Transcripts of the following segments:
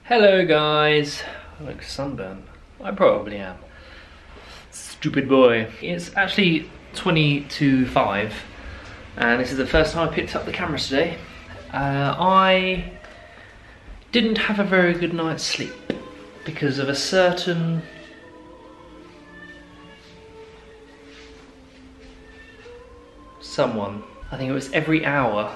Hello guys. I look sunburned. I probably am. Stupid boy. It's actually 20 to 5 and this is the first time I picked up the camera today. I didn't have a very good night's sleep because of a certain someone. I think it was every hour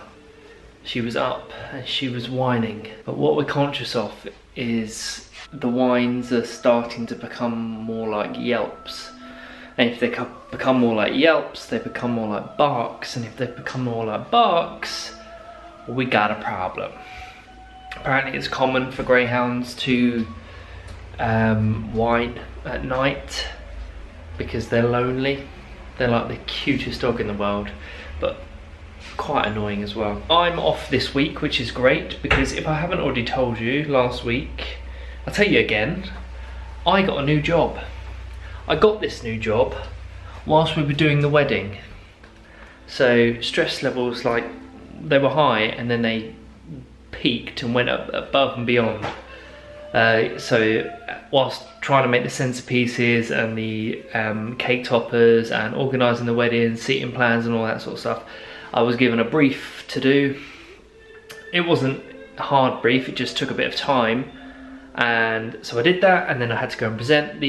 she was up and she was whining. But what we're conscious of is the whines are starting to become more like yelps. And if they become more like yelps, they become more like barks. And if they become more like barks, we got a problem. Apparently it's common for greyhounds to whine at night because they're lonely. They're like the cutest dog in the world, but quite annoying as well. I'm off this week, which is great, because if I haven't already told you last week, I'll tell you again, I got a new job. I got this new job whilst we were doing the wedding. So stress levels, like, they were high and then they peaked and went up above and beyond. So whilst trying to make the centerpieces and the cake toppers and organising the wedding, seating plans and all that sort of stuff, I was given a brief to do. It wasn't a hard brief, it just took a bit of time. And so I did that, and then I had to go and present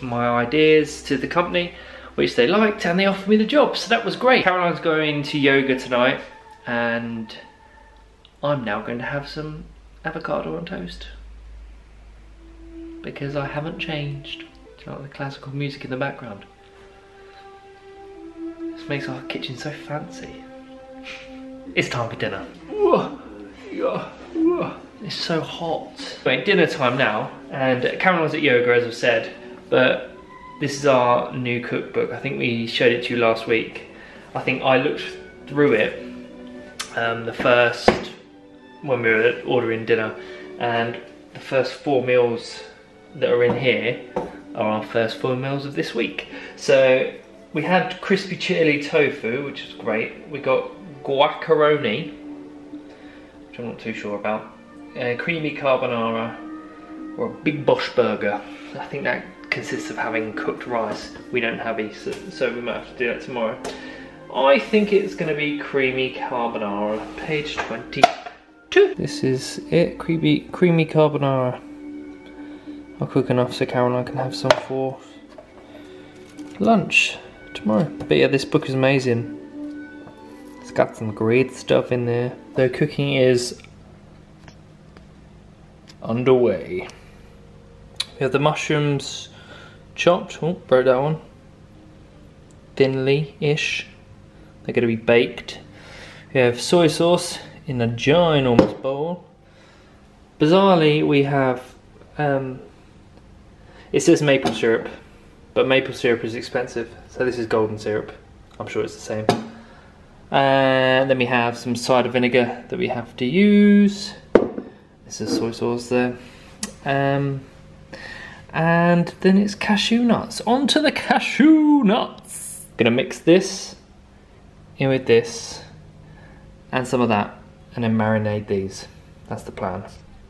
my ideas to the company, which they liked, and they offered me the job, so that was great. Caroline's going to yoga tonight, and I'm now going to have some avocado on toast. Because I haven't changed. Do you like the classical music in the background? This makes our kitchen so fancy. It's time for dinner. It's so hot. Anyway, dinner time now, and Caroline's at yoga, as I've said, but this is our new cookbook. I think we showed it to you last week. I think I looked through it when we were ordering dinner, and the first 4 meals that are in here are our first 4 meals of this week. So we had crispy chili tofu, which is great. We got guacamole, which I'm not too sure about. Creamy carbonara, or a big bosh burger. I think that consists of having cooked rice. We don't have Easter, so we might have to do that tomorrow. I think it's going to be creamy carbonara, page 22. This is it, creamy carbonara. I'll cook enough so Caroline can have some for lunch tomorrow. But yeah, this book is amazing. It's got some great stuff in there. So cooking is underway. We have the mushrooms chopped. Oh, broke that one. Thinly-ish. They're going to be baked. We have soy sauce in a ginormous bowl. Bizarrely, we have it says maple syrup, but maple syrup is expensive, so this is golden syrup. I'm sure it's the same. And then we have some cider vinegar that we have to use. This is soy sauce there. And then it's cashew nuts. On to the cashew nuts! Gonna mix this in with this and some of that, and then marinate these. That's the plan.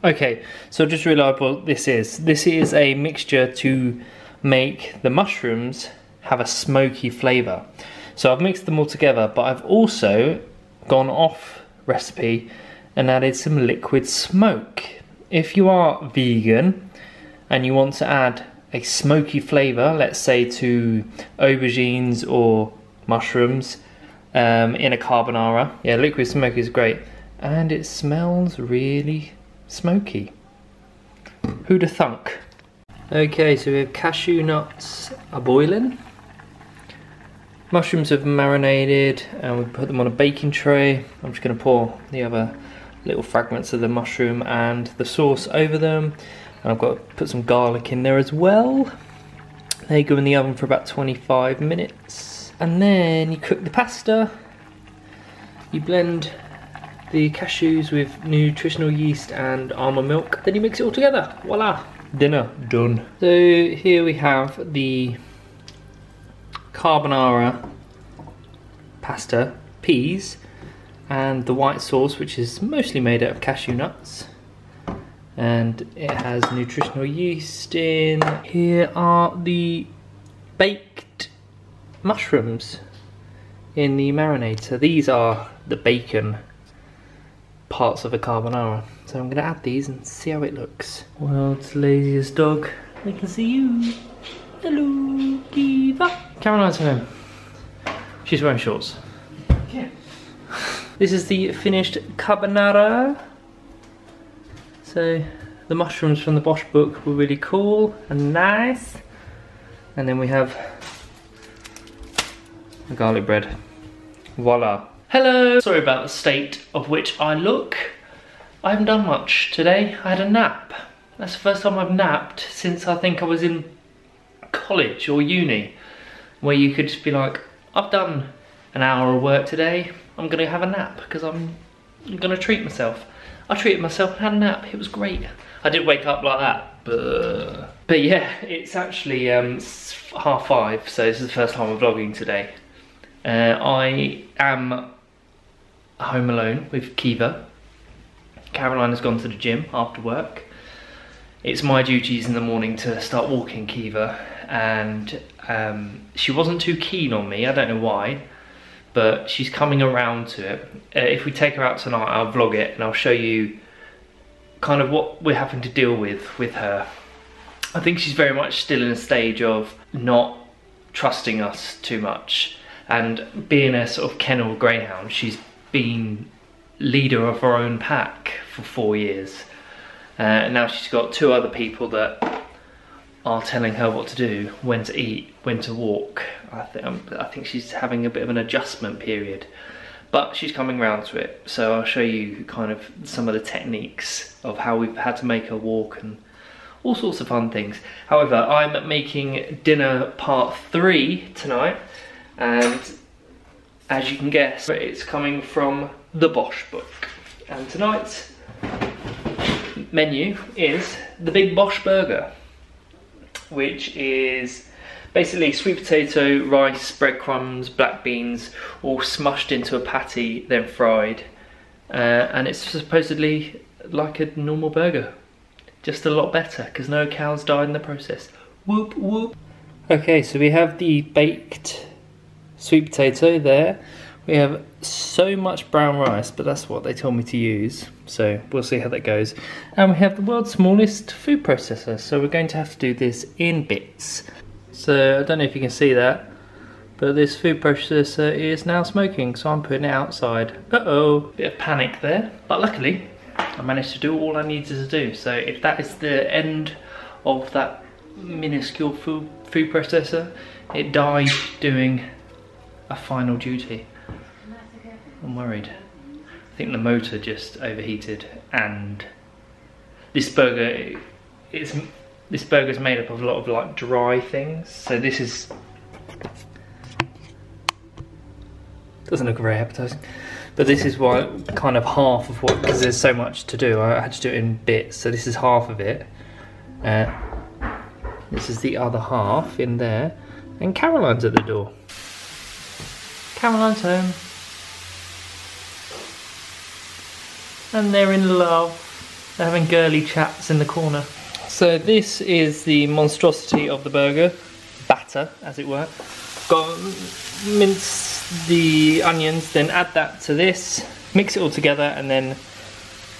Okay, so just realised what this is. This is a mixture to make the mushrooms have a smoky flavour. So I've mixed them all together, but I've also gone off recipe and added some liquid smoke. If you are vegan and you want to add a smoky flavour, let's say to aubergines or mushrooms in a carbonara, yeah, liquid smoke is great. And it smells really smoky. Who'da thunk? Okay, so we have cashew nuts are boiling. Mushrooms have marinated and we put them on a baking tray. I'm just going to pour the other little fragments of the mushroom and the sauce over them. And I've got to put some garlic in there as well. They go in the oven for about 25 minutes. And then you cook the pasta. You blend the cashews with nutritional yeast and almond milk. Then you mix it all together. Voila! Dinner done. So here we have the carbonara pasta, peas, and the white sauce, which is mostly made out of cashew nuts. and it has nutritional yeast in. Here are the baked mushrooms in the marinator. These are the bacon parts of a carbonara. So I'm gonna add these and see how it looks. World's laziest dog. I can see you. Hello, Keeva. Caroline's home. She's wearing shorts. Yeah. This is the finished carbonara. So the mushrooms from the Bosch book were really cool and nice. And then we have the garlic bread. Voila. Hello! Sorry about the state of which I look. I haven't done much today. I had a nap. That's the first time I've napped since I think I was in college or uni, where you could just be like, I've done an hour of work today, I'm gonna have a nap because I'm gonna treat myself. I treated myself and had a nap. It was great. I did wake up like that, but yeah, it's actually 5:30, so this is the first time I'm vlogging today. I am home alone with Keeva. Caroline has gone to the gym after work. It's my duties in the morning to start walking Keeva, and she wasn't too keen on me, I don't know why, but she's coming around to it. If we take her out tonight, I'll vlog it and I'll show you kind of what we're having to deal with her. I think she's very much still in a stage of not trusting us too much, and being a sort of kennel greyhound, she's been leader of her own pack for 4 years. Now she's got 2 other people that are telling her what to do, when to eat, when to walk. I think she's having a bit of an adjustment period, but she's coming round to it. So I'll show you kind of some of the techniques of how we've had to make her walk and all sorts of fun things. However, I'm making dinner part 3 tonight, and as you can guess, it's coming from the Bosch book. And tonight's menu is the Big Bosch Burger, which is basically sweet potato, rice, breadcrumbs, black beans, all smushed into a patty, then fried. And it's supposedly like a normal burger, just a lot better, because no cows died in the process. Whoop whoop. Okay, so we have the baked sweet potato there. We have so much brown rice, but that's what they told me to use, so we'll see how that goes. And we have the world's smallest food processor, so we're going to have to do this in bits. So I don't know if you can see that, but this food processor is now smoking, so I'm putting it outside. Uh-oh, bit of panic there, but luckily I managed to do all I needed to do. So if that is the end of that minuscule food processor, it died doing a final duty. I'm worried. I think the motor just overheated, and this burger is made up of a lot of like dry things. So this is, doesn't look very appetizing, but this is why kind of half of what, because there's so much to do, I had to do it in bits. So this is half of it. This is the other half in there, and Caroline's at the door. Caroline's home. And they're in love. They're having girly chats in the corner. So this is the monstrosity of the burger, batter as it were. Got mince the onions, then add that to this, mix it all together, and then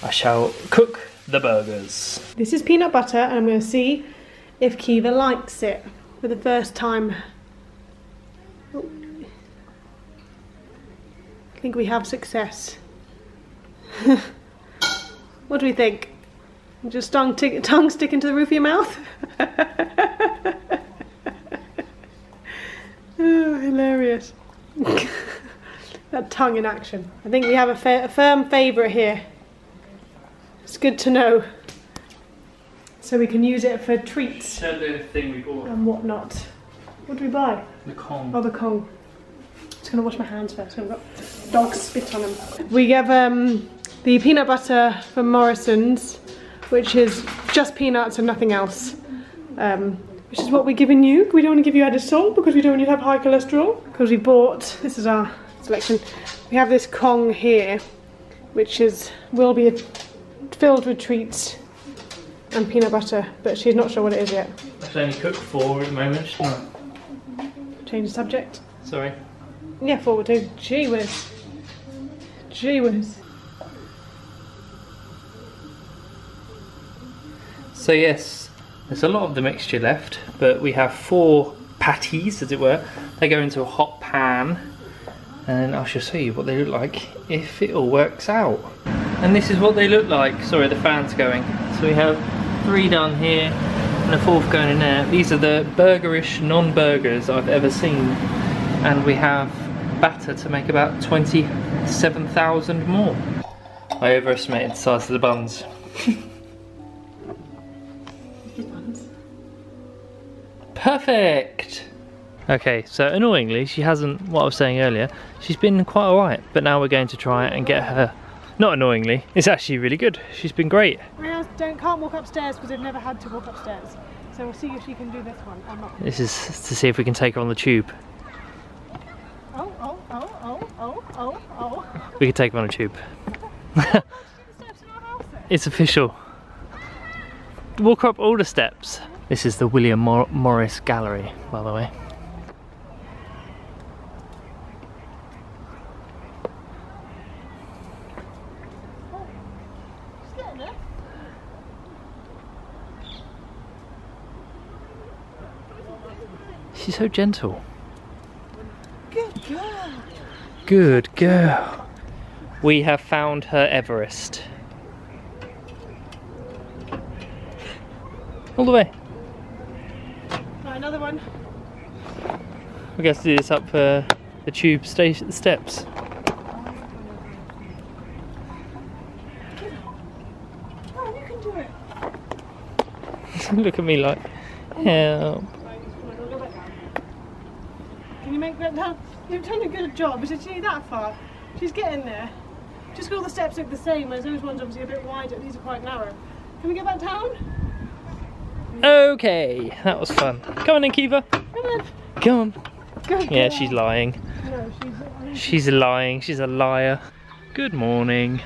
I shall cook the burgers. This is peanut butter, and I'm going to see if Keeva likes it for the first time. Oh. I think we have success. What do we think? Just tongue sticking to the roof of your mouth? Oh, hilarious. That tongue in action. I think we have a firm favourite here. It's good to know. So we can use it for treats. Show the thing we bought. And whatnot. What did we buy? The Kong. Oh, the Kong. Just gonna wash my hands first. I've got dog spit on them. We have the peanut butter from Morrison's, which is just peanuts and nothing else. Which is what we're giving you. We don't want to give you added salt because we don't want you to have high cholesterol. Because we bought, this is our selection. We have this Kong here, which will be filled with treats and peanut butter, but she's not sure what it is yet. I've only cooked 4 at the moment. Shouldn't Change the subject. I? Sorry. Yeah, 4 will do. Gee whiz. Gee whiz. So yes, there's a lot of the mixture left, but we have 4 patties, as it were. They go into a hot pan, and I shall show you what they look like if it all works out. And this is what they look like. Sorry, the fan's going. So we have 3 done here, and a 4th going in there. These are the burgerish non-burgers I've ever seen, and we have batter to make about 27,000 more. I overestimated the size of the buns. Perfect! Okay, so annoyingly, she hasn't, what I was saying earlier, she's been quite alright, but now we're going to try and get her, not annoyingly, it's actually really good. She's been great. Riaz can't walk upstairs because they've never had to walk upstairs. So we'll see if she can do this one or not. This is to see if we can take her on the tube. Oh, oh, oh, oh, oh, oh, oh. We could take her on a tube. It's official. Walk her up all the steps. This is the William Morris Gallery, by the way. Oh, she's getting there. She's so gentle. Good girl. Good girl. We have found her Everest. All the way. Right, another one. We have to do this up the tube steps. Oh, you can do it. Look at me like, help. Can you make that down? You've done a good job. Is it actually that far? She's getting there. Just all the steps look the same, whereas those ones obviously a bit wider. These are quite narrow. Can we get back down? Okay, that was fun. Come on then, Keeva. Come on. Come on. Good Yeah, girl. she's lying. No, She's lying. She's a liar. Good morning.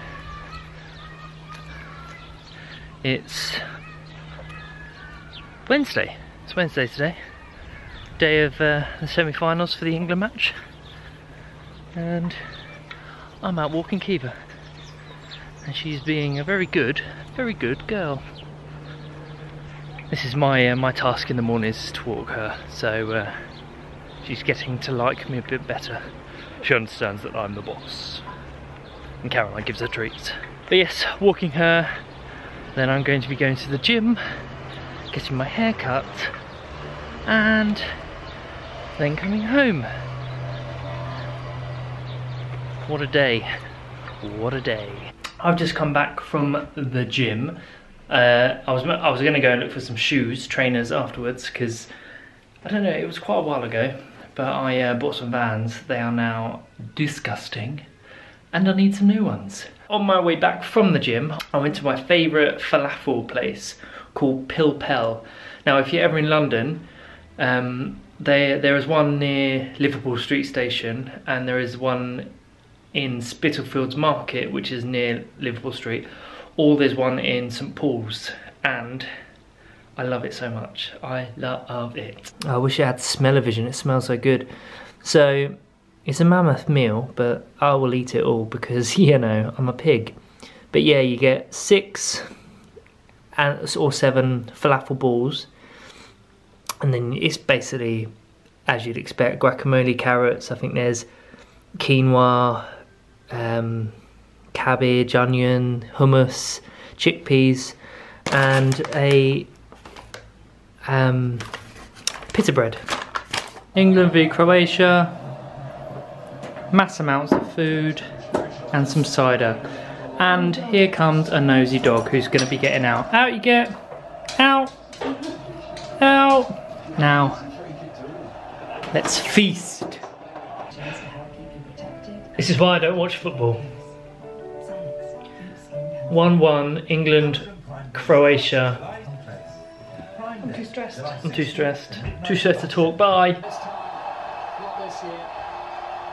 It's Wednesday. It's Wednesday today. Day of the semi-finals for the England match. And I'm out walking Keeva. And she's being a very good girl. This is my task in the morning, is to walk her, so she's getting to like me a bit better. She understands that I'm the boss, and Caroline gives her treats. But yes, walking her, then I'm going to be going to the gym, getting my hair cut, and then coming home. What a day, what a day. I've just come back from the gym. I was going to go and look for some shoes, trainers afterwards, because I don't know, it was quite a while ago, but I bought some Vans. They are now disgusting, and I need some new ones. On my way back from the gym, I went to my favourite falafel place called Pil Pel. Now, if you're ever in London, there is one near Liverpool Street Station, and there is one in Spitalfields Market, which is near Liverpool Street. Or there's one in St Paul's, and I love it so much. I love it. I wish it had smell-o-vision, it smells so good. So it's a mammoth meal, but I will eat it all because, you know, I'm a pig. But yeah, you get 6 or 7 falafel balls, and then it's basically, as you'd expect, guacamole, carrots, I think there's quinoa, cabbage, onion, hummus, chickpeas, and a pita bread. England v Croatia, mass amounts of food, and some cider. And here comes a nosy dog who's going to be getting out. Out you get! Out! Out! Now, let's feast. This is why I don't watch football. 1-1, England, Croatia. I'm too stressed. I'm too stressed. Too stressed to talk. Bye. Not this year.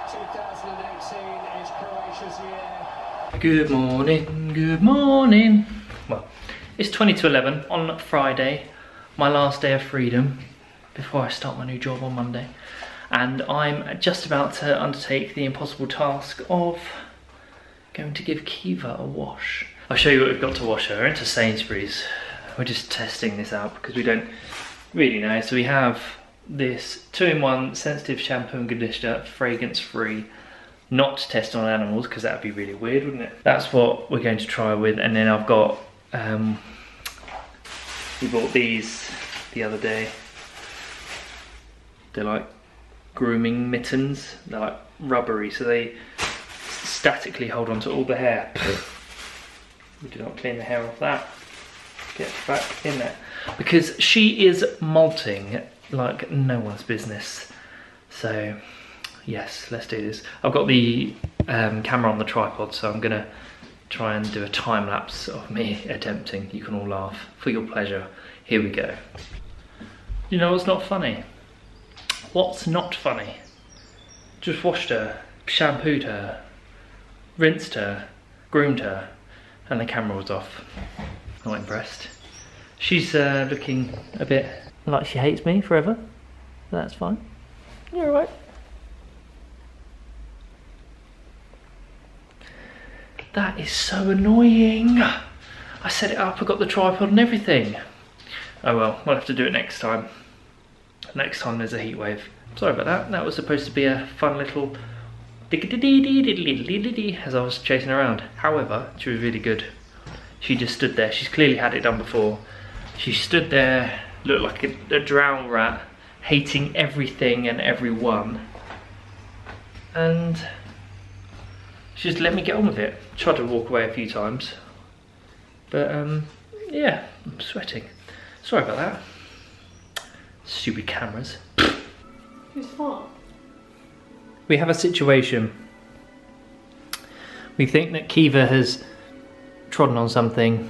2018 is Croatia's year. Good morning, good morning. Well, It's 20 to 11 on Friday, my last day of freedom before I start my new job on Monday. And I'm just about to undertake the impossible task of going to give Keeva a wash. I'll show you what we've got to wash her. We're into Sainsbury's. We're just testing this out because we don't really know. So we have this 2-in-1 sensitive shampoo and conditioner, fragrance free, not to test on animals because that would be really weird, wouldn't it? That's what we're going to try with. And then I've got, we bought these the other day. They're like grooming mittens. They're like rubbery, so they statically hold on to all the hair. We do not clean the hair off that. Get back in there. Because she is molting like no one's business. So yes, let's do this. I've got the camera on the tripod, so I'm gonna try and do a time lapse of me attempting. You can all laugh for your pleasure. Here we go. You know what's not funny? What's not funny? Just washed her, shampooed her, rinsed her, groomed her, and the camera was off. Not impressed. She's looking a bit like she hates me forever. That's fine. You're alright. That is so annoying. I set it up, I got the tripod and everything. Oh well, we'll have to do it next time. Next time there's a heat wave. Sorry about that. That was supposed to be a fun little as I was chasing around. However, she was really good. She just stood there. She's clearly had it done before. She stood there, looked like a drowned rat, hating everything and everyone. And she just let me get on with it. Tried to walk away a few times. But yeah, I'm sweating. Sorry about that. Stupid cameras. Who's fault? We have a situation. We think that Keeva has trodden on something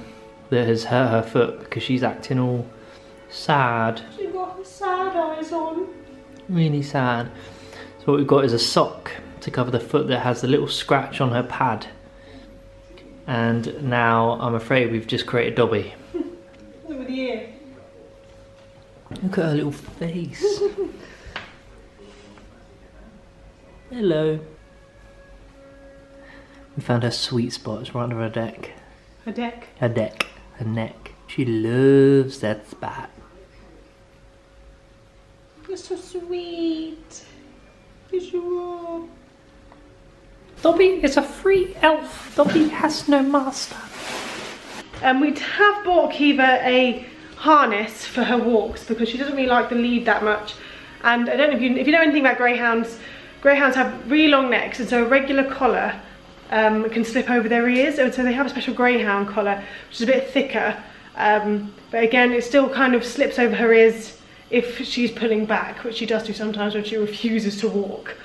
that has hurt her foot because she's acting all sad. She's got her sad eyes on. Really sad. So what we've got is a sock to cover the foot that has a little scratch on her pad. And now I'm afraid we've just created Dobby. Look at the ear. Look at her little face. Hello. We found her sweet spot. It's right under her neck. Her deck. Her neck. Her neck. She loves that spot. You're so sweet. Yes, you are. Dobby is a free elf. Dobby has no master. We have bought Keeva a harness for her walks because she doesn't really like the lead that much. And I don't know if you know anything about greyhounds. Greyhounds have really long necks, and so a regular collar can slip over their ears, and so they have a special greyhound collar which is a bit thicker, but again it still kind of slips over her ears if she's pulling back, which she does do sometimes when she refuses to walk.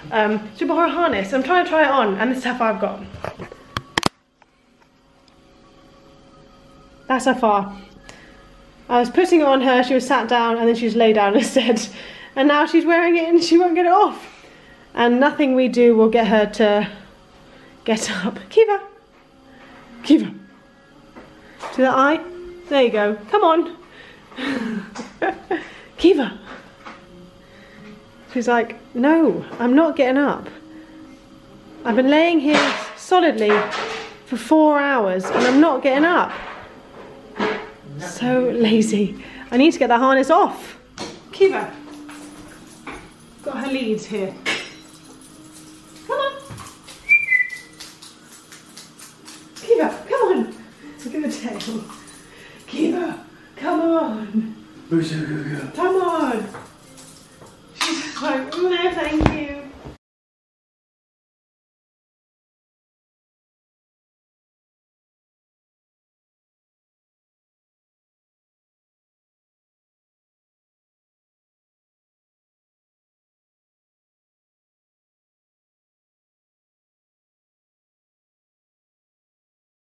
So we bought her a harness. I'm trying to try it on, and this is how far I've got. That's how far. I was putting it on her, she was sat down, and then she just lay down instead, and now she's wearing it and she won't get it off. And nothing we do will get her to get up. Keeva! Keeva! To the eye? There you go. Come on! Keeva! She's like, no, I'm not getting up. I've been laying here solidly for 4 hours and I'm not getting up. So lazy. I need to get that harness off. Keeva! Got her leads here. Come on. Keeva, come on. Look at the tail. Keeva, come on. Come on. She's just like, no, thank